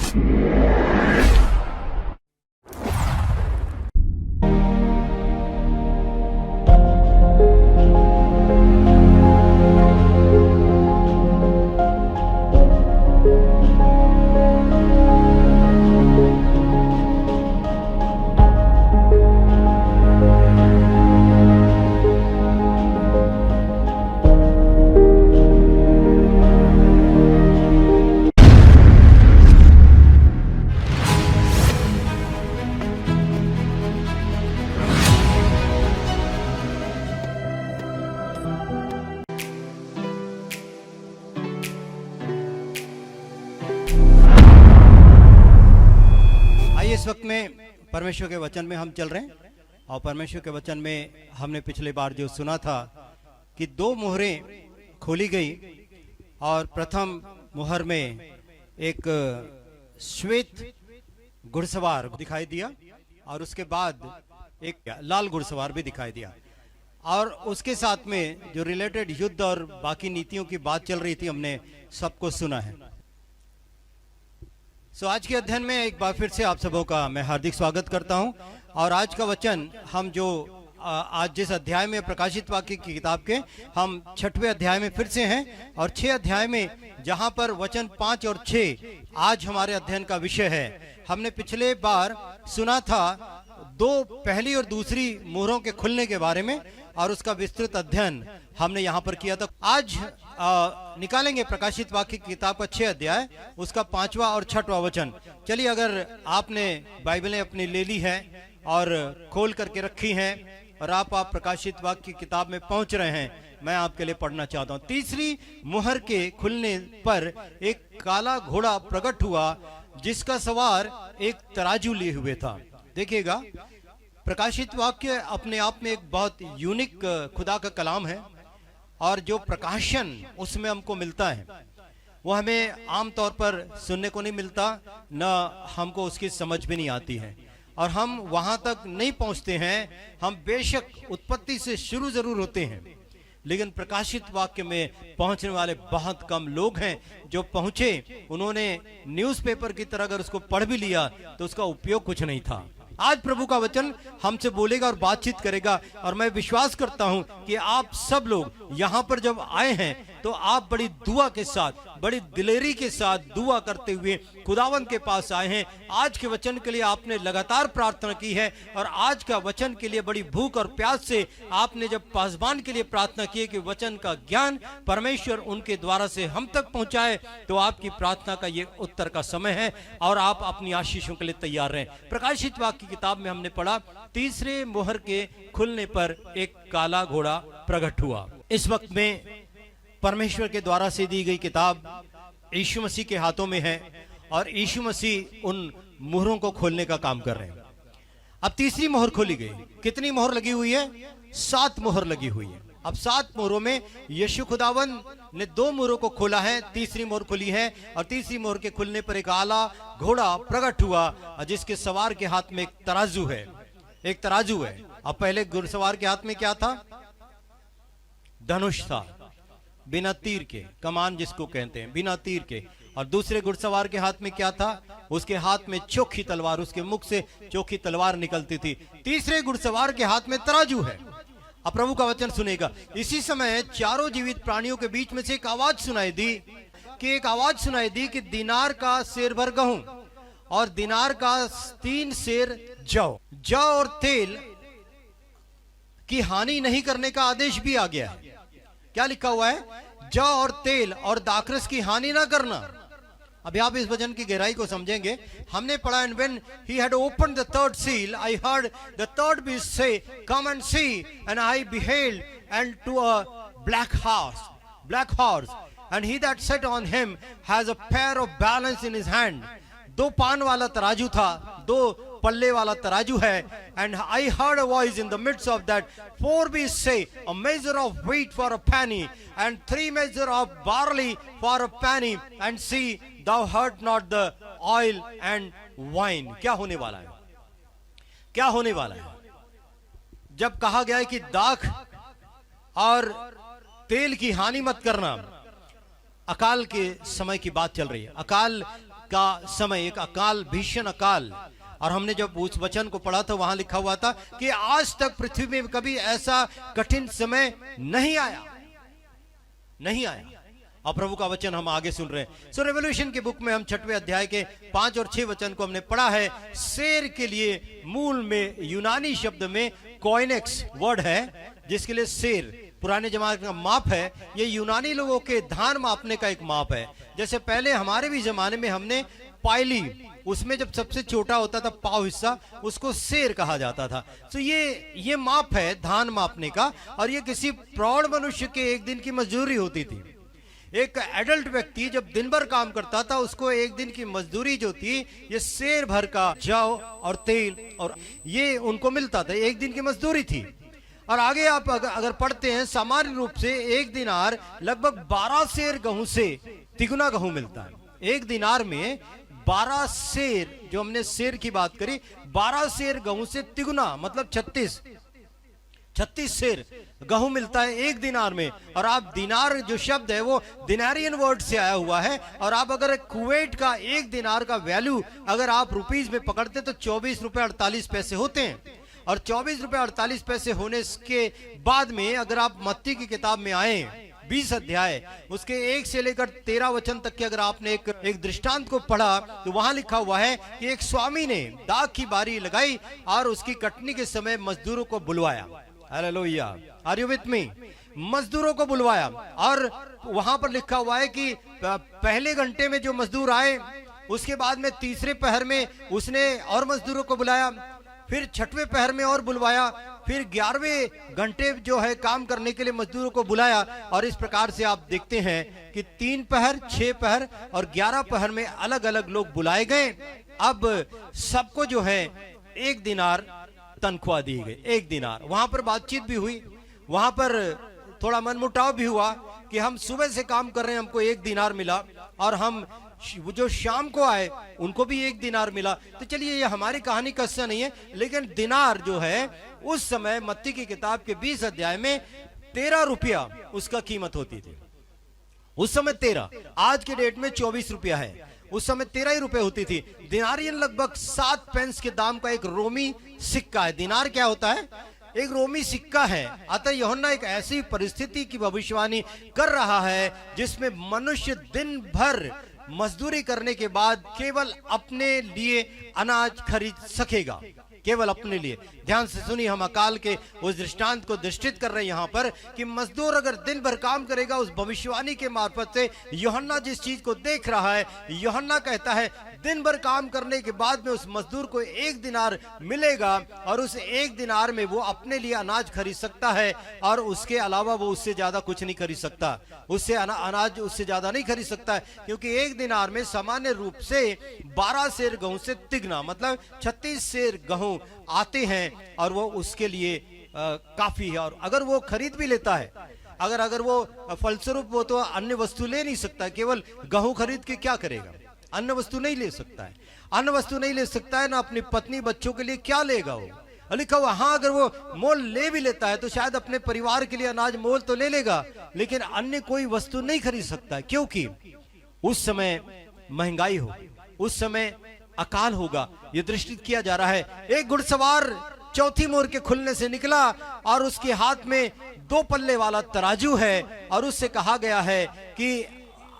इस वक्त में परमेश्वर के वचन में हम चल रहे हैं और परमेश्वर के वचन में हमने पिछले बार जो सुना था कि दो मोहरें खोली गई और प्रथम मोहर में एक श्वेत घुड़सवार दिखाई दिया और उसके बाद एक लाल घुड़सवार भी दिखाई दिया और उसके साथ में जो रिलेटेड युद्ध और बाकी नीतियों की बात चल रही थी हमने सबको सुना है। आज के अध्ययन में एक बार फिर से आप सबों का मैं हार्दिक स्वागत करता हूं और आज का वचन हम जो आज जिस अध्याय में प्रकाशित वाक्य की किताब के हम 6वें अध्याय में फिर से हैं और 6 अध्याय में जहां पर वचन 5 और 6 आज हमारे अध्ययन का विषय है। हमने पिछले बार सुना था दो पहली और दूसरी मोहरों के खुलने के बारे में और उसका विस्तृत अध्ययन हमने यहाँ पर किया था। आज निकालेंगे प्रकाशित वाक्य की किताब का 6 अध्याय उसका 5वां और 6वां वचन। चलिए, अगर आपने बाइबलें अपनी ले ली है और खोल करके रखी हैं और आप प्रकाशित वाक्य की किताब में पहुंच रहे हैं, मैं आपके लिए पढ़ना चाहता हूं। तीसरी मुहर के खुलने पर एक काला घोड़ा प्रकट हुआ जिसका सवार एक तराजू लिए हुए था। देखिएगा, प्रकाशित वाक्य अपने आप में एक बहुत यूनिक खुदा का कलाम है और जो प्रकाशन उसमें हमको मिलता है वो हमें आमतौर पर सुनने को नहीं मिलता, न हमको उसकी समझ भी नहीं आती है और हम वहां तक नहीं पहुंचते हैं। हम बेशक उत्पत्ति से शुरू जरूर होते हैं लेकिन प्रकाशित वाक्य में पहुंचने वाले बहुत कम लोग हैं। जो पहुंचे उन्होंने न्यूज़पेपर की तरह अगर उसको पढ़ भी लिया तो उसका उपयोग कुछ नहीं था। आज प्रभु का वचन हमसे बोलेगा और बातचीत करेगा और मैं विश्वास करता हूं कि आप सब लोग यहां पर जब आए हैं तो आप बड़ी दुआ के साथ, बड़ी दिलेरी के साथ दुआ करते हुए खुदावंद के पास आए हैं। आज के वचन के लिए आपने लगातार प्रार्थना की है और आज का वचन के लिए बड़ी भूख और प्यास से आपने जब पासबान के लिए प्रार्थना की कि वचन का ज्ञान परमेश्वर उनके द्वारा से हम तक पहुंचाए, तो आपकी प्रार्थना का ये उत्तर का समय है और आप अपनी आशीषों के लिए तैयार रहें। प्रकाशित वाक्य की किताब में हमने पढ़ा तीसरे मोहर के खुलने पर एक काला घोड़ा प्रकट हुआ। इस वक्त में परमेश्वर के द्वारा से दी गई किताब यीशु मसीह के हाथों में है और यीशु मसीह उन मोहरों को खोलने का काम कर रहे हैं। अब तीसरी मोहर खोली गई। कितनी मोहर लगी हुई है? 7 मोहर लगी हुई है। अब 7 मोहरों में यीशु खुदावन ने 2 मोहरों को खोला है, तीसरी मोहर खुली है और तीसरी मोहर के खुलने पर एक काला घोड़ा प्रकट हुआ जिसके सवार के हाथ में एक तराजू है। एक तराजू है। अब पहले घुड़सवार के हाथ में क्या था? धनुष था, बिना तीर के, कमान जिसको कहते हैं, बिना तीर के। और दूसरे घुड़सवार के हाथ में क्या था? उसके हाथ में चोखी तलवार, उसके मुख से चोखी तलवार निकलती थी। तीसरे घुड़सवार के हाथ में तराजू है। अब प्रभु का वचन सुनेगा। इसी समय चारों जीवित प्राणियों के बीच में से एक आवाज सुनाई दी कि दिनार का सेर भर गेहूं और दिनार का 3 सेर जौ और तेल की हानि नहीं करने का आदेश भी आ गया है। क्या लिखा हुआ है? जौ और तेल और दाखरस की हानि ना करना। अभी आप इस वचन की गहराई को समझेंगे। हमने पढ़ा, and when he had opened the 3rd seal, I heard the 3rd beast say, come and see. And I beheld, and to a black horse, and he that sat on him has a pair of balance in his hand. 2 पान वाला तराजू था, 2 पल्ले वाला तराजू है। And I heard a voice in the midst of that, 4 beasts say, a measure of wheat for a penny, and 3 measure of barley for a penny, and see, thou hurt not the oil and wine. क्या होने वाला है? क्या होने वाला है? जब कहा गया है कि दाख और तेल की हानि मत करना, अकाल के समय की बात चल रही है। अकाल का समय, एक अकाल, भीषण अकाल। और हमने जब उस वचन को पढ़ा था वहां लिखा हुआ था कि आज तक पृथ्वी में कभी ऐसा कठिन समय नहीं आया, नहीं आया। और प्रभु का वचन हम आगे सुन रहे हैं। सो रेवोल्यूशन के बुक में हम 6वें अध्याय के 5 और 6 वचन को हमने पढ़ा है। शेर के लिए मूल में यूनानी शब्द में कोइनेक्स वर्ड है, जिसके लिए शेर पुराने जमाने का माप है। ये यूनानी लोगों के धान मापने का एक माप है। जैसे पहले हमारे भी जमाने में हमने पायली, उसमें जब सबसे छोटा होता था पाव हिस्सा, उसको शेर कहा जाता था। तो ये माप है धान मापने का। और ये किसी प्रौढ़ मनुष्य के एक दिन की मजदूरी होती थी। एक एडल्ट व्यक्ति जब दिन भर काम करता था, उसको एक दिन की मजदूरी जो थी, ये शेर भर का जौ और तेल और ये उनको मिलता था, एक दिन की मजदूरी थी। और आगे आप अगर पढ़ते हैं, सामान्य रूप से एक दिनार लगभग 12 शेर गेहूं से तिगुना गेहूं मिलता है। एक दिनार में 12 शेर, जो हमने शेर की बात करी, 12 शेर गेहूं से तिगुना मतलब 36 शेर गेहूं मिलता है एक दिनार में। और आप दिनार जो शब्द है वो दिनारियन वर्ड से आया हुआ है। और आप अगर कुवैत का एक दिनार का वैल्यू अगर आप रुपीज में पकड़ते तो 24 रुपए 48 पैसे होते हैं। और 24 रुपए 48 पैसे होने के बाद में अगर आप मत्ती की किताब में आए 20 अध्याय उसके 1 से लेकर 13 वचन तक के अगर आपने एक दृष्टांत को पढ़ा तो वहां लिखा हुआ है कि एक स्वामी ने दाख की बारी लगाई और उसकी कटनी के समय मजदूरों को बुलवाया। Hallelujah, are you with me? मजदूरों को बुलवाया। और वहां पर लिखा हुआ है कि पहले घंटे में जो मजदूर आए, उसके बाद में तीसरे पहर में उसने और मजदूरों को बुलाया, फिर 6वें पहर में और बुलवाया, फिर 11वें घंटे जो है काम करने के लिए मजदूरों को बुलाया। और इस प्रकार से आप देखते हैं कि 3 पहर, 6 पहर और 11 पहर में अलग अलग लोग बुलाए गए। अब सबको जो है 1 दिनार तनख्वाह दी गई, 1 दिनार। वहां पर बातचीत भी हुई, वहां पर थोड़ा मनमुटाव भी हुआ कि हम सुबह से काम कर रहे हैं, हमको 1 दिनार मिला, और हम जो शाम को आए उनको भी 1 दिनार मिला। तो चलिए, ये हमारी कहानी का हिस्सा नहीं है, लेकिन दिनार जो है उस समय मत्ती की किताब के 20 अध्याय में 13 रुपया उसका कीमत होती थी। उस समय 13, आज के डेट में 24 रुपया है, उस समय 13 ही रुपए होती थी। दिनारियन लगभग 7 पेंस के दाम का एक रोमी सिक्का है। दिनार क्या होता है? एक रोमी सिक्का है। अतः यूहन्ना एक ऐसी परिस्थिति की भविष्यवाणी कर रहा है जिसमें मनुष्य दिन भर मजदूरी करने के बाद केवल अपने लिए अनाज खरीद सकेगा, केवल अपने लिए। ध्यान से सुनिए, हम अकाल के उस दृष्टांत को दृष्टित कर रहे हैं यहाँ पर कि मजदूर अगर दिन भर काम करेगा, उस भविष्यवाणी के मार्फत से यूहन्ना जिस चीज को देख रहा है, यूहन्ना कहता है दिन भर काम करने के बाद में उस मजदूर को 1 दिनार मिलेगा और उस 1 दिनार में वो अपने लिए अनाज खरीद सकता है, और उसके अलावा वो उससे ज्यादा कुछ नहीं खरीद सकता। उससे अनाज उससे ज्यादा नहीं खरीद सकता है, क्योंकि 1 दिनार में सामान्य रूप से 12 सेर गेहूं से तिगना मतलब 36 सेर गेहूं आते हैं, और वो उसके लिए काफी है। और अगर वो खरीद भी लेता है, अगर वो फलस्वरूप वो तो अन्य वस्तु ले नहीं सकता, केवल गेहूं खरीद के क्या करेगा? अन्य वस्तु नहीं ले सकता है, अन्य वस्तु नहीं ले सकता है ना, अपनी पत्नी बच्चों के लिए क्या लेगा वो? लिखा हुआ, हाँ अगर वो मोल ले भी लेता है तो शायद अपने परिवार के लिए अनाज मोल तो ले लेगा, लेकिन अन्य कोई वस्तु नहीं खरीद सकता है, क्योंकि उस समय महंगाई हो, उस समय अकाल होगा। ये दृष्टित किया जा रहा है। एक घुड़सवार चौथी मोर के खुलने से निकला और उसके हाथ में 2 पल्ले वाला तराजू है, और उससे कहा गया है कि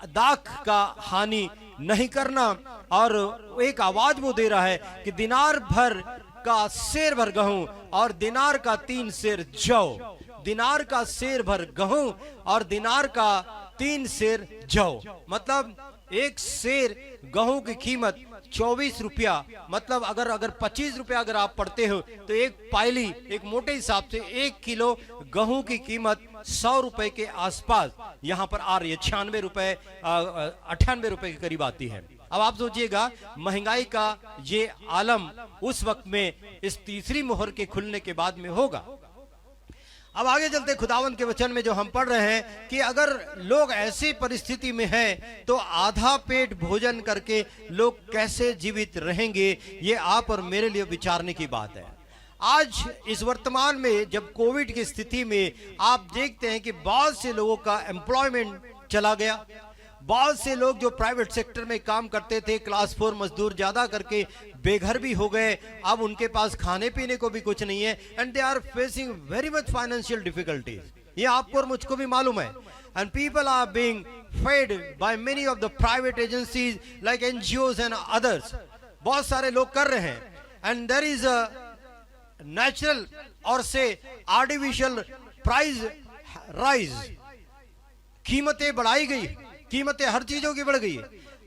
दाख का हानि नहीं करना। और एक आवाज वो दे रहा है कि दिनार भर का सेर भर गेहूं और दिनार का 3 सेर जौ, दिनार का सेर भर गेहूं और दिनार का 3 सेर जौ, मतलब 1 सेर गेहूं की कीमत 24 रुपया। मतलब अगर 25 रुपया अगर आप पढ़ते हो तो एक पायली, एक मोटे हिसाब से 1 किलो गेहूं की कीमत 100 रुपए के आसपास यहाँ पर आ रही है। 96 रुपए 98 रुपए के करीब आती है। अब आप सोचिएगा महंगाई का ये आलम उस वक्त में इस तीसरी मोहर के खुलने के बाद में होगा। अब आगे चलते खुदावंद के वचन में जो हम पढ़ रहे हैं कि अगर लोग ऐसी परिस्थिति में हैं तो आधा पेट भोजन करके लोग कैसे जीवित रहेंगे, ये आप और मेरे लिए विचारने की बात है। आज इस वर्तमान में जब कोविड की स्थिति में आप देखते हैं कि बहुत से लोगों का एम्प्लॉयमेंट चला गया, बहुत से लोग जो प्राइवेट सेक्टर में काम करते थे, क्लास 4 मजदूर ज्यादा करके बेघर भी हो गए। अब उनके पास खाने पीने को भी कुछ नहीं है, and they are facing very much financial difficulties. ये आपको और मुझको भी मालूम है। And people are being fed by many of the private agencies like NGOs and others. बहुत सारे लोग कर रहे हैं, and there is a natural और से आर्टिफिशियल प्राइस राइज। कीमतें बढ़ाई गई, कीमतें हर चीजों की बढ़ गई।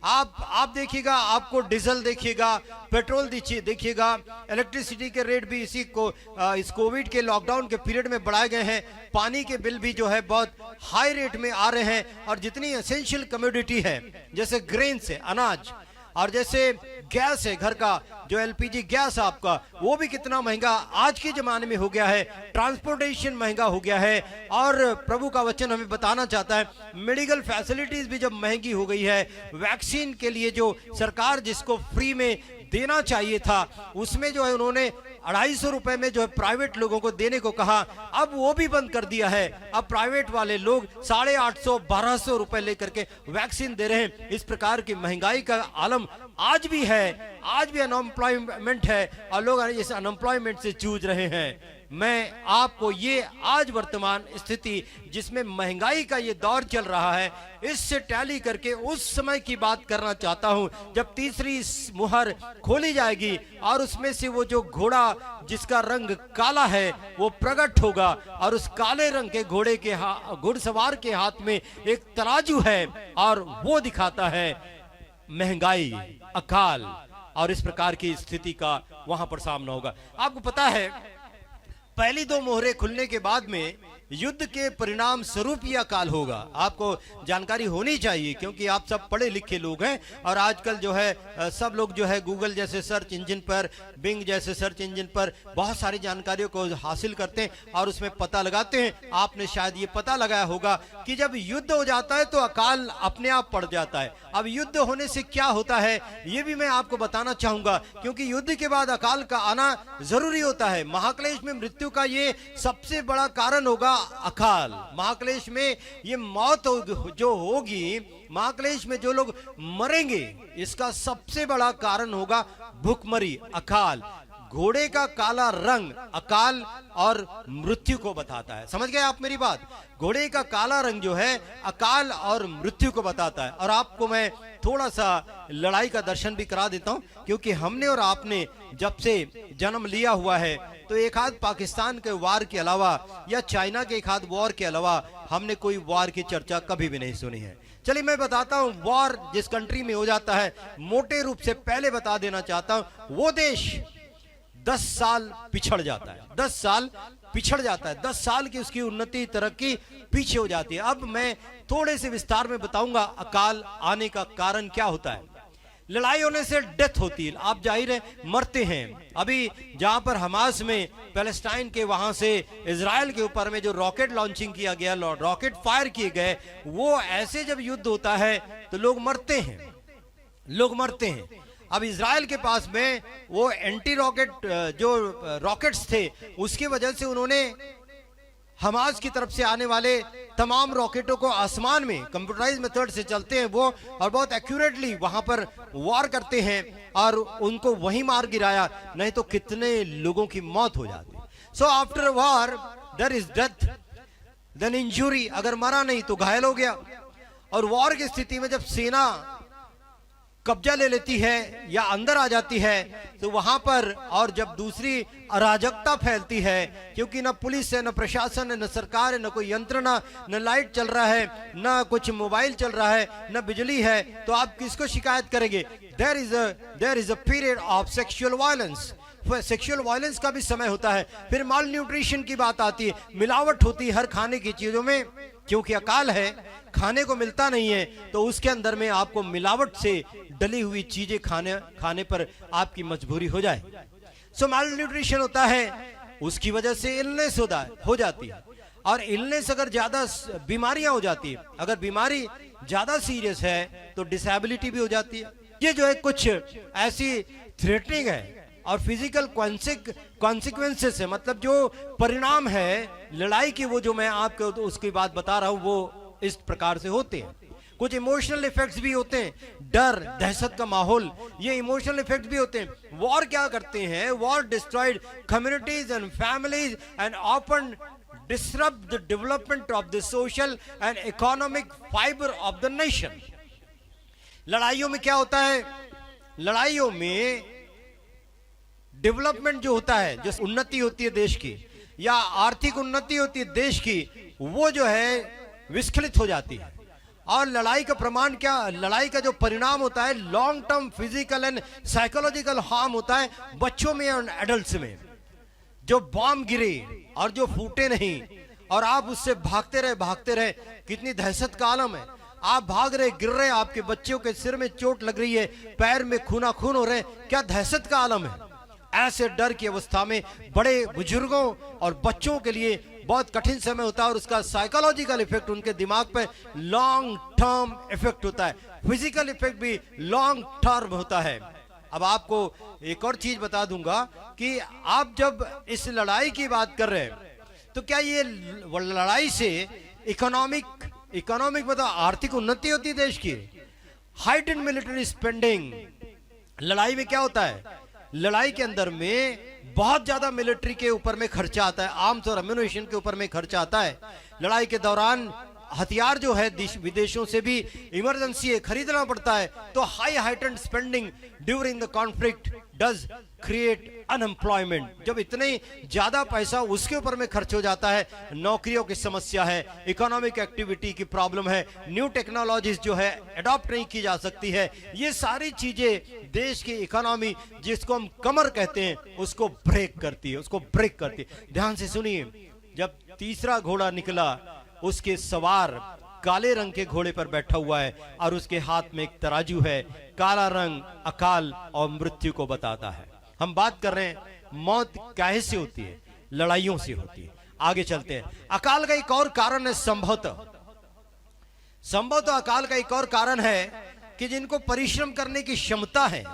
आप देखिएगा, आपको डीजल देखिएगा, पेट्रोल देखिएगा, इलेक्ट्रिसिटी के रेट भी इस कोविड के लॉकडाउन के पीरियड में बढ़ाए गए हैं। पानी के बिल भी जो है बहुत हाई रेट में आ रहे हैं। और जितनी एसेंशियल कमोडिटी है जैसे ग्रेन्स है, अनाज, और जैसे गैस है, घर का जो एलपीजी गैस आपका, वो भी कितना महंगा आज के जमाने में हो गया है। ट्रांसपोर्टेशन महंगा हो गया है। और प्रभु का वचन हमें बताना चाहता है, मेडिकल फैसिलिटीज भी जब महंगी हो गई है, वैक्सीन के लिए जो सरकार जिसको फ्री में देना चाहिए था, उसमें जो है उन्होंने 250 रुपए में जो है प्राइवेट लोगों को देने को कहा, अब वो भी बंद कर दिया है। अब प्राइवेट वाले लोग 850-1200 रुपए लेकर के वैक्सीन दे रहे हैं। इस प्रकार की महंगाई का आलम आज भी है, आज भी अनएम्प्लॉयमेंट है और लोग इस अनएम्प्लॉयमेंट से जूझ रहे हैं। मैं आपको ये आज वर्तमान स्थिति जिसमें महंगाई का ये दौर चल रहा है, इससे टैली करके उस समय की बात करना चाहता हूं जब तीसरी मुहर खोली जाएगी और उसमें से वो जो घोड़ा जिसका रंग काला है वो प्रकट होगा। और उस काले रंग के घोड़े के घुड़सवार के हाथ में एक तराजू है और वो दिखाता है महंगाई, अकाल, और इस प्रकार की स्थिति का वहां पर सामना होगा। आपको पता है, पहली 2 मोहरे खुलने के बाद में युद्ध के परिणाम स्वरूप यह अकाल होगा। आपको जानकारी होनी चाहिए क्योंकि आप सब पढ़े लिखे लोग हैं और आजकल जो है सब लोग जो है गूगल जैसे सर्च इंजन पर, बिंग जैसे सर्च इंजन पर बहुत सारी जानकारियों को हासिल करते हैं और उसमें पता लगाते हैं। आपने शायद ये पता लगाया होगा कि जब युद्ध हो जाता है तो अकाल अपने आप पड़ जाता है। अब युद्ध होने से क्या होता है ये भी मैं आपको बताना चाहूंगा, क्योंकि युद्ध के बाद अकाल का आना जरूरी होता है। महाक्लेश में मृत्यु का ये सबसे बड़ा कारण होगा अकाल। महाक्लेश में ये मौत जो होगी, महाक्लेश में जो लोग मरेंगे, इसका सबसे बड़ा कारण होगा भूखमरी, अकाल। घोड़े का काला रंग अकाल और मृत्यु को बताता है। समझ गए आप मेरी बात? घोड़े का काला रंग जो है अकाल और मृत्यु को बताता है। और आपको मैं थोड़ा सा लड़ाई का दर्शन भी करा देता हूं, क्योंकि हमने और आपने जब से जन्म लिया हुआ है तो एक आध पाकिस्तान के वार के अलावा या चाइना के एक आध वॉर के अलावा हमने कोई वार की चर्चा कभी भी नहीं सुनी है। चलिए मैं बताता हूं, वॉर जिस कंट्री में हो जाता है, मोटे रूप से पहले बता देना चाहता हूं, वो देश 10 साल पिछड़ जाता है। 10 साल पिछड़ जाता है, 10 साल की उसकी उन्नति तरक्की पीछे हो जाती है। अब मैं थोड़े से विस्तार में बताऊंगा अकाल आने का कारण क्या होता है। लड़ाई होने से डेथ होती है, आप जाहिर है मरते हैं। अभी जहां पर हमास में पैलेस्टाइन के वहां से इजराइल के ऊपर में जो रॉकेट लॉन्चिंग किया गया, रॉकेट फायर किए गए, वो ऐसे जब युद्ध होता है तो लोग मरते हैं, लोग मरते हैं। अब इजराइल के पास में वो एंटी रॉकेट जो रॉकेट्स थे, उसकी वजह से उन्होंने हमास की तरफ से आने वाले तमाम रॉकेटों को आसमान में कंप्यूटराइज मेथड से चलते हैं वो, और बहुत एक्यूरेटली वहां पर वार करते हैं और उनको वहीं मार गिराया, नहीं तो कितने लोगों की मौत हो जाती। So after war there is death, then injury, अगर मरा नहीं तो घायल हो गया। और वॉर की स्थिति में जब सेना कब्जा ले लेती है या अंदर आ जाती है तो वहां पर, और जब दूसरी अराजकता फैलती है, क्योंकि न पुलिस है, न प्रशासन है, न सरकार है, न कोई यंत्रणा, न लाइट चल रहा है, न कुछ मोबाइल चल रहा है, न बिजली है, तो आप किसको शिकायत करेंगे? There is a period of sexual violence. Sexual violence का भी समय होता है। फिर माल न्यूट्रिशन की बात आती है, मिलावट होती है हर खाने की चीजों में, क्योंकि अकाल है, खाने को मिलता नहीं है, तो उसके अंदर में आपको मिलावट से डली हुई चीजें खाने पर आपकी मजबूरी हो जाए। सो माल न्यूट्रिशन होता है, उसकी वजह से इलनेस हो जाती है। और इलनेस अगर ज्यादा बीमारियां हो जाती है, अगर बीमारी ज्यादा सीरियस है तो डिसेबिलिटी भी हो जाती है। ये जो है कुछ ऐसी थ्रेटनिंग है और फिजिकल कॉन्सिक्वेंसेस है, मतलब जो परिणाम है लड़ाई की, वो जो मैं आपको उसकी बात बता रहा हूं वो इस प्रकार से होते हैं। कुछ इमोशनल इफेक्ट्स भी होते हैं, डर दहशत का माहौल, ये इमोशनल इफेक्ट भी होते हैं। वॉर क्या करते हैं? War destroyed communities and families and often disrupt the development of the social and economic fiber of the nation। लड़ाइयों में क्या होता है? लड़ाइयों में डेवलपमेंट जो होता है, जो उन्नति होती है देश की या आर्थिक उन्नति होती है देश की, वो जो है विस्खलित हो जाती है। और लड़ाई का प्रमाण क्या? लड़ाई का जो परिणाम होता है long term physical and psychological harm होता है बच्चों में और एडल्ट्स में। जो बॉम्ब गिरे और जो फूटे नहीं और आप उससे भागते रहे, कितनी दहशत का आलम है। आप भाग रहे, गिर रहे, आपके बच्चों के सिर में चोट लग रही है, पैर में खून हो रहे, क्या दहशत का आलम है। ऐसे डर की अवस्था में बड़े बुजुर्गों और बच्चों के लिए बहुत कठिन समय होता है और उसका साइकोलॉजिकल इफेक्ट उनके दिमाग पे लॉन्ग टर्म इफेक्ट होता है, फिजिकल इफेक्ट भी लॉन्ग टर्म होता है। अब आपको एक और चीज बता दूंगा कि आप जब इस लड़ाई की बात कर रहे हैं तो क्या ये लड़ाई से इकोनॉमिक मतलब आर्थिक उन्नति होती है देश की? Height in military spending. लड़ाई में क्या होता है? लड़ाई के अंदर में बहुत ज्यादा मिलिट्री के ऊपर में खर्चा आता है, आर्म्स और एम्यूनिशन के ऊपर में खर्चा आता है। लड़ाई के दौरान हथियार जो है विदेशों से भी इमरजेंसी खरीदना पड़ता है। तो high heightened spending during the conflict does create unemployment. जब इतने ज्यादा पैसा उसके ऊपर में खर्च हो जाता है, नौकरियों की समस्या है, इकोनॉमिक एक्टिविटी की प्रॉब्लम है, न्यू टेक्नोलॉजीज जो है अडॉप्ट नहीं की जा सकती है, ये सारी चीजें देश की इकोनॉमी जिसको हम कमर कहते हैं उसको ब्रेक करती है, ध्यान से सुनिए। जब तीसरा घोड़ा निकला, उसके सवार काले रंग के घोड़े पर बैठा हुआ है और उसके हाथ में एक तराजू है। काला रंग अकाल और मृत्यु को बताता है। हम बात कर रहे हैं मौत कैसे होती है? लड़ाइयों से होती है। आगे चलते हैं। अकाल का एक और कारण है संभवतः अकाल का एक और कारण है कि जिनको परिश्रम करने की क्षमता है।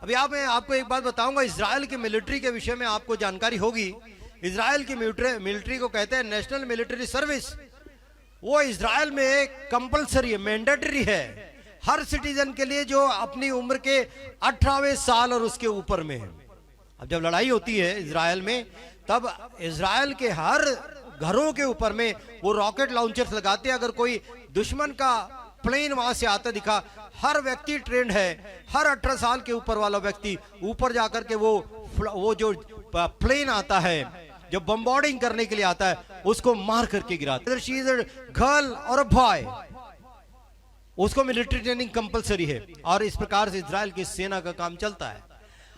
अभी मैं आपको एक बात बताऊंगा, इजराइल की मिलिट्री के विषय में आपको जानकारी होगी। इजराइल की मिलिट्री को कहते हैं नेशनल मिलिट्री सर्विस। वो इजराइल में कंपलसरी है, मैंडेटरी है हर सिटीजन के लिए जो अपनी उम्र के 18वें साल और उसके ऊपर में है। अब जब लड़ाई होती है इजराइल में, तब इजराइल के हर घरों के ऊपर में वो रॉकेट लॉन्चर्स लगाते हैं। अगर कोई दुश्मन का प्लेन वहां से आता दिखा, हर व्यक्ति ट्रेंड है, हर 18 साल के ऊपर वाला व्यक्ति ऊपर जाकर के वो जो प्लेन आता है जो बम्बार्डिंग करने के लिए आता है उसको मार करके गिराते। शी इज अ गर्ल और अ बॉय, उसको मिलिट्री ट्रेनिंग कंपलसरी है और इस प्रकार से इजराइल की सेना का काम चलता है।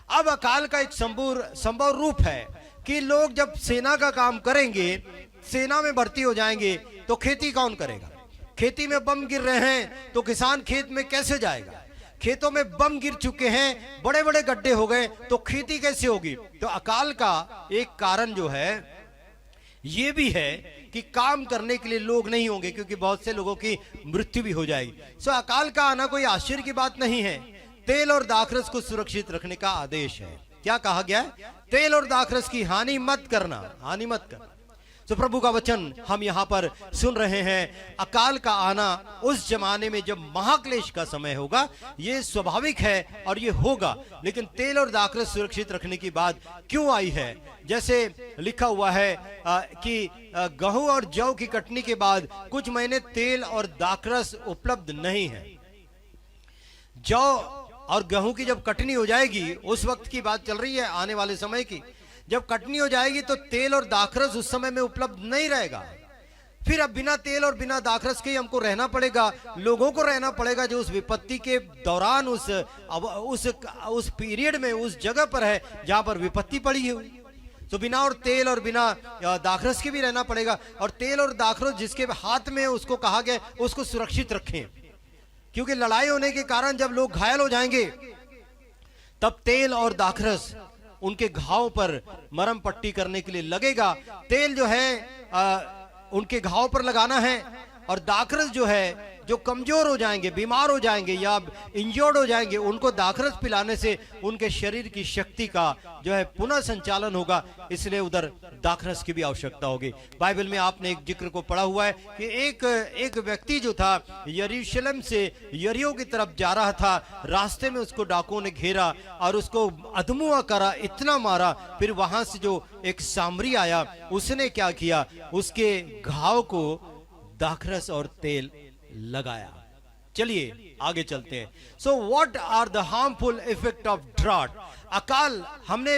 अब अकाल का एक संभव रूप है कि लोग जब सेना का काम करेंगे, सेना में भर्ती हो जाएंगे, तो खेती कौन करेगा? खेती में बम गिर रहे हैं तो किसान खेत में कैसे जाएगा? खेतों में बम गिर चुके हैं, बड़े बड़े गड्ढे हो गए, तो खेती कैसे होगी? तो अकाल का एक कारण जो है ये भी है कि काम करने के लिए लोग नहीं होंगे, क्योंकि बहुत से लोगों की मृत्यु भी हो जाएगी। सो अकाल का आना कोई आश्चर्य की बात नहीं है। तेल और दाखरस को सुरक्षित रखने का आदेश है। क्या कहा गया है? तेल और दाखरस की हानि मत करना। तो प्रभु का वचन हम यहाँ पर सुन रहे हैं। अकाल का आना उस जमाने में जब महाक्लेश का समय होगा, ये स्वाभाविक है और ये होगा। लेकिन तेल और दाखरस सुरक्षित रखने की बात क्यों आई है? जैसे लिखा हुआ है कि गेहूं और जौ की कटनी के बाद कुछ महीने तेल और दाखरस उपलब्ध नहीं है। जौ और गेहूं की जब कटनी हो जाएगी, उस वक्त की बात चल रही है, आने वाले समय की, जब कटनी हो जाएगी तो तेल और दाखरस उस समय में उपलब्ध नहीं रहेगा। फिर अब बिना तेल और बिना दाखरस के हमको रहना पड़ेगा, लोगों को रहना पड़ेगा जो उस विपत्ति के दौरान उस पीरियड में उस जगह पर है जहां पर विपत्ति पड़ी हुई। तो बिना और तेल और बिना दाखरस के भी रहना पड़ेगा। और तेल और दाखरस जिसके हाथ में उसको कहा गया उसको सुरक्षित रखें, क्योंकि लड़ाई होने के कारण जब लोग घायल हो जाएंगे तब तेल और दाखरस उनके घाव पर मरहम पट्टी करने के लिए लगेगा। तेल जो है उनके घाव पर लगाना है और दाखरस जो है, जो कमजोर हो जाएंगे, बीमार हो जाएंगे या इंजर्ड हो जाएंगे, उनको दाखरस पिलाने से उनके शरीर की शक्ति का जो है पुनः संचालन होगा, इसलिए उधर दाखरस की भी आवश्यकता होगी। बाइबल में आपने एक जिक्र को पढ़ा हुआ है कि एक व्यक्ति जो था यरूशलेम से यरीहो की तरफ जा रहा था, रास्ते में उसको डाकुओं ने घेरा और उसको अधमुआ करा, इतना मारा। फिर वहां से जो एक सामरी आया, उसने क्या किया, उसके घाव को दाखरस और तेल लगाया। चलिए आगे चलते हैं। So what are the harmful effect of drought? अकाल, हमने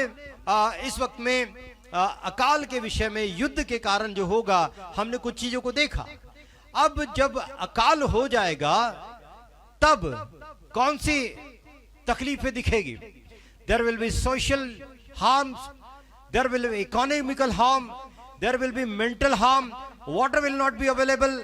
इस वक्त में अकाल के विषय में, युद्ध के कारण जो होगा, हमने कुछ चीजों को देखा। अब जब अकाल हो जाएगा तब कौन सी तकलीफें दिखेगी? There will be social harms, there will be economical harm, there will be mental harm, water will not be available,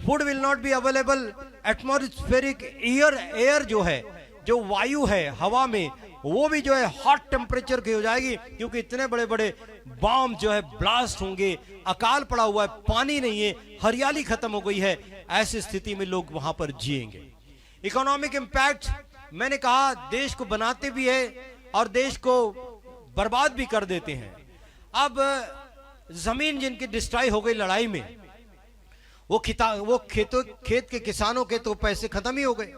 food will not be available, atmospheric air जो है, जो वायु है हवा में, वो भी जो है हॉट टेम्परेचर की हो जाएगी, क्योंकि इतने बड़े बड़े बॉम्ब जो है ब्लास्ट होंगे। अकाल पड़ा हुआ है, पानी नहीं है, हरियाली खत्म हो गई है। ऐसी स्थिति में लोग वहां पर जिएंगे। इकोनॉमिक इंपैक्ट, मैंने कहा देश को बनाते भी है और देश को बर्बाद भी कर देते हैं। अब जमीन जिनकी डिस्ट्रॉय हो गई लड़ाई में, वो खेत के किसानों के तो पैसे खत्म ही हो गए।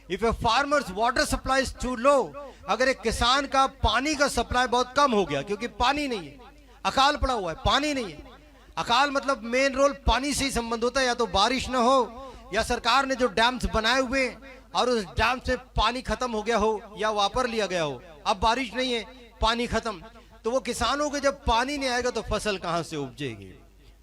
If a farmer's water supply is too low, अगर एक किसान का पानी का सप्लाई बहुत कम हो गया, क्योंकि पानी नहीं है, अकाल पड़ा हुआ है, पानी नहीं है। अकाल मतलब मेन रोल पानी से ही संबंध होता है, या तो बारिश ना हो, या सरकार ने जो डैम्स बनाए हुए और उस डैम से पानी खत्म हो गया हो या वापर लिया गया हो। अब बारिश नहीं है, पानी खत्म, तो वो किसानों को जब पानी नहीं आएगा तो फसल कहां से उपजेगी?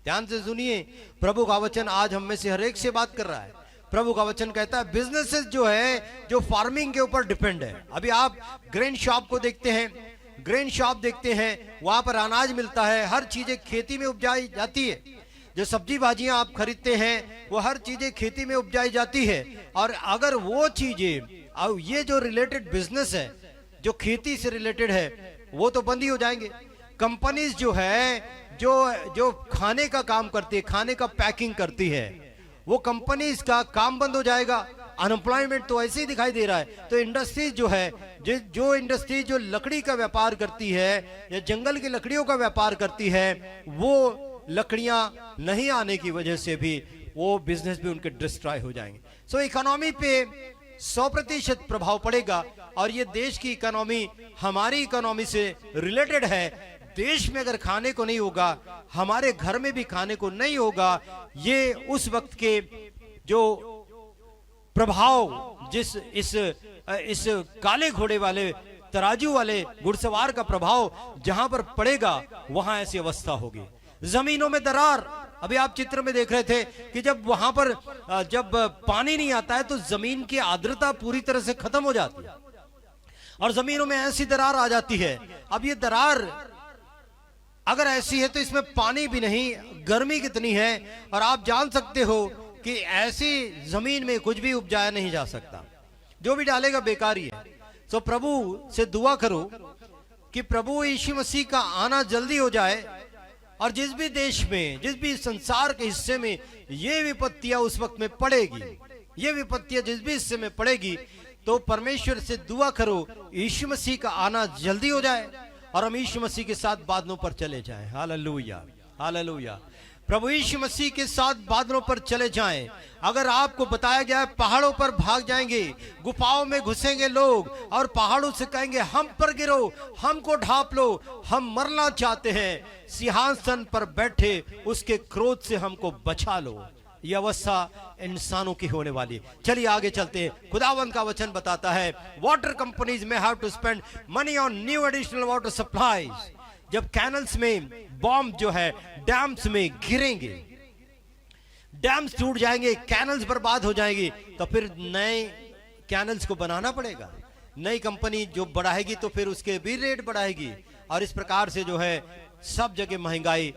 ध्यान से सुनिए, प्रभु का वचन आज हम में से हर एक से बात कर रहा है। प्रभु का वचन कहता है बिजनेसेस जो है, जो फार्मिंग के ऊपर डिपेंड है। अभी आप ग्रेन शॉप को देखते हैं, ग्रेन शॉप देखते हैं, वहां पर अनाज मिलता है, हर चीजें खेती में उपजाई जाती है। जो सब्जी भाजियां आप खरीदते हैं, वो हर चीजें खेती में उपजाई जाती है। और अगर वो चीजें, अब ये जो रिलेटेड बिजनेस है, जो खेती से रिलेटेड है, वो तो बंद ही हो जाएंगे। कंपनीज जो है, जो खाने का काम करती है, खाने का पैकिंग करती है, वो कंपनीज का काम बंद हो जाएगा। अनएम्प्लॉयमेंट तो ऐसे ही दिखाई दे रहा है। तो इंडस्ट्रीज जो है, जो इंडस्ट्री जो लकड़ी का व्यापार करती है या जंगल की लकड़ियों का व्यापार करती है, वो लकड़ियां नहीं आने की वजह से भी वो बिजनेस भी उनके डिस्ट्रॉय हो जाएंगे। सो इकोनॉमी पे 100% प्रभाव पड़ेगा। और ये देश की इकोनॉमी हमारी इकोनॉमी से रिलेटेड है। देश में अगर खाने को नहीं होगा, हमारे घर में भी खाने को नहीं होगा, ये उस वक्त के जो प्रभाव, जिस इस काले घोड़े वाले, तराजू वाले घुड़सवार का प्रभाव जहां पर पड़ेगा, वहां ऐसी अवस्था होगी। जमीनों में दरार, अभी आप चित्र में देख रहे थे कि जब वहां पर जब पानी नहीं आता है तो जमीन की आर्द्रता पूरी तरह से खत्म हो जाती है और जमीनों में ऐसी दरार आ जाती है। अब ये दरार अगर ऐसी है तो इसमें पानी भी नहीं, गर्मी कितनी है, और आप जान सकते हो कि ऐसी जमीन में कुछ भी उपजाया नहीं जा सकता, जो भी डालेगा बेकार ही है। तो प्रभु से दुआ करो कि प्रभु यीशु मसीह का आना जल्दी हो जाए, और जिस भी देश में, जिस भी संसार के हिस्से में ये विपत्तियां उस वक्त में पड़ेगी, ये विपत्तियां जिस भी हिस्से में पड़ेगी, तो परमेश्वर से दुआ करो यीशु मसीह का आना जल्दी हो जाए और हम यीशु मसीह के साथ बादलों पर चले जाएं। Hallelujah, hallelujah. प्रभु यीशु मसीह के साथ बादलों पर चले जाएं। अगर आपको बताया गया है पहाड़ों पर भाग जाएंगे, गुफाओं में घुसेंगे लोग और पहाड़ों से कहेंगे हम पर गिरो, हमको ढांप लो, हम मरना चाहते हैं, सिंहासन पर बैठे उसके क्रोध से हमको बचा लो। यह अवस्था इंसानों की होने वाली है। चलिए आगे चलते हैं। खुदावंद का वचन बताता है water companies may have to spend money on new additional water supplies. जब कैनल्स में बॉम्ब जो है डैम्स में गिरेंगे, डैम्स टूट जाएंगे, कैनल्स बर्बाद हो जाएंगी, तो फिर नए कैनल्स को बनाना पड़ेगा। नई कंपनी जो बढ़ाएगी तो फिर उसके भी रेट बढ़ाएगी, और इस प्रकार से जो है सब जगह महंगाई,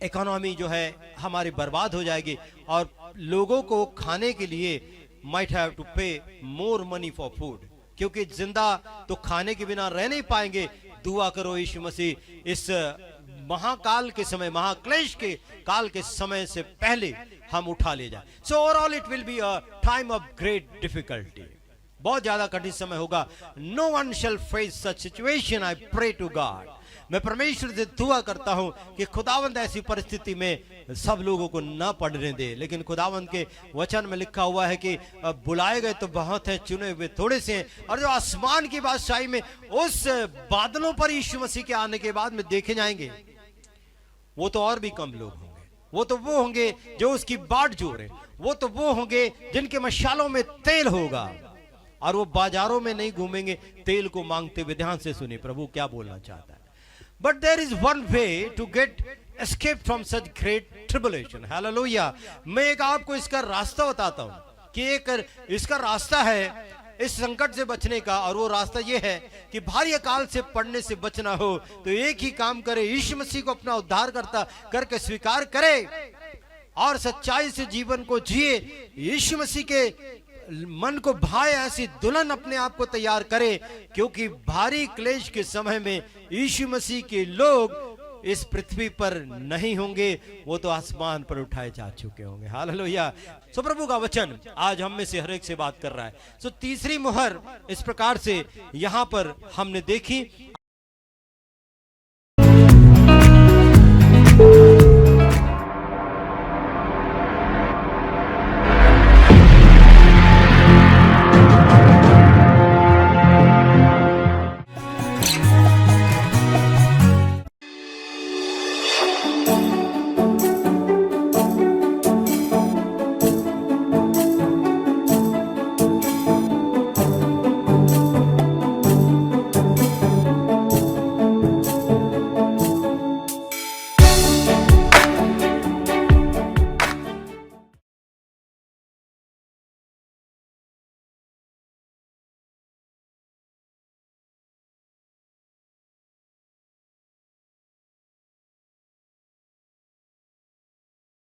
इकोनॉमी जो है हमारी बर्बाद हो जाएगी, और लोगों को खाने के लिए माइट हैव टू पे मोर मनी फॉर फूड, क्योंकि जिंदा तो खाने के बिना रह नहीं पाएंगे। दुआ करो यीशु मसीह इस महाकाल के समय, महाक्लेश के काल के समय से पहले हम उठा ले जाए। So overall it will be a time of great difficulty, बहुत ज्यादा कठिन समय होगा। No one shall face such situation, I pray to God, मैं परमेश्वर से दुआ करता हूं कि खुदावंद ऐसी परिस्थिति में सब लोगों को ना पड़ने दे। लेकिन खुदावंद के वचन में लिखा हुआ है कि बुलाए गए तो बहुत हैं, चुने हुए थोड़े से हैं। और जो आसमान की बादशाही में उस बादलों पर यीशु मसीह के आने के बाद में देखे जाएंगे, वो तो और भी कम लोग होंगे। वो तो वो होंगे जो उसकी बाट जोड़े, वो तो वो होंगे जिनके मशालों में तेल होगा, और वो बाजारों में नहीं घूमेंगे तेल को मांगते हुए। ध्यान से सुनिए प्रभु क्या बोलना चाहता है। But there is one way to get escape from such great tribulation. Hallelujah. मैं एक आपको इसका रास्ता बताता हूं कि एक इसका रास्ता है इस संकट से बचने का, और वो रास्ता ये है कि भारी अकाल से पड़ने से बचना हो तो एक ही काम करे, यीशु मसीह को अपना उद्धार करता करके स्वीकार करे और सच्चाई से जीवन को जिए। यीशु मसीह के मन को भाए ऐसी दुल्हन अपने आप को तैयार करे, क्योंकि भारी क्लेश के समय में यीशु मसीह के लोग इस पृथ्वी पर नहीं होंगे, वो तो आसमान पर उठाए जा चुके होंगे। हालेलुया। सो प्रभु का वचन आज हम में से हर एक से बात कर रहा है। सो तीसरी मुहर इस प्रकार से यहां पर हमने देखी,